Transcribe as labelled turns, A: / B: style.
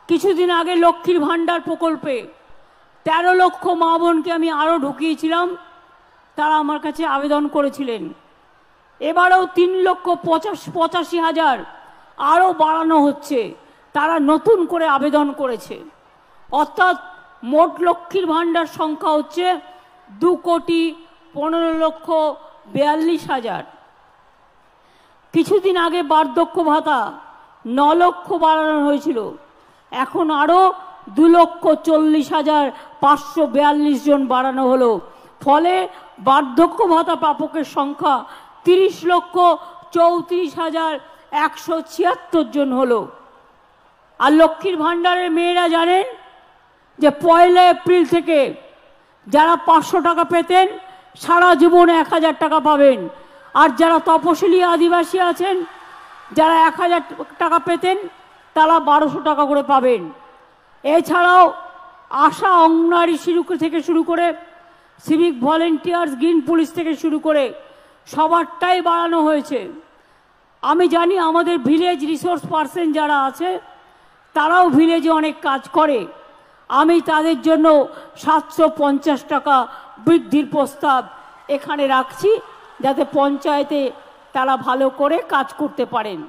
A: কিছুদিন আগে লক্ষ্মীর ভাণ্ডার প্রকল্পে 13 লক্ষ মা বোনকে আমি আরও ঢুকিয়েছিলাম, তারা আমার কাছে আবেদন করেছিলেন। এবারেও 3,85,000 আরও বাড়ানো হচ্ছে, তারা নতুন করে আবেদন করেছে। অর্থাৎ মোট লক্ষ্মীর ভাণ্ডার সংখ্যা হচ্ছে 2,15,42,000। কিছুদিন আগে বার্ধক্য ভাতা 9 লক্ষ বাড়ানো হয়েছিল, এখন আরও 2,40,542 জন বাড়ানো হলো। ফলে বার্ধক্য ভাতা প্রাপকের সংখ্যা 30,34,176 জন হলো। আর লক্ষ্মীর ভাণ্ডারের মেয়েরা জানেন যে 1 এপ্রিল থেকে যারা 500 টাকা পেতেন সারা জীবন 1,000 টাকা পাবেন। আর যারা তপশিলি আদিবাসী আছেন, যারা 1,000 টাকা পেতেন, তারা 1200 টাকা করে পাবেন। এছাড়াও আশা অঙ্গনারী থেকে শুরু করে সিভিক ভলেন্টিয়ার্স, গ্রিন পুলিশ থেকে শুরু করে সবারটাই বাড়ানো হয়েছে। আমি জানি আমাদের ভিলেজ রিসোর্স পার্সন যারা আছে তারাও ভিলেজে অনেক কাজ করে। আমি তাদের জন্য 750 টাকা বৃদ্ধির প্রস্তাব এখানে রাখছি, যাতে পঞ্চায়েতে তারা ভালো করে কাজ করতে পারেন।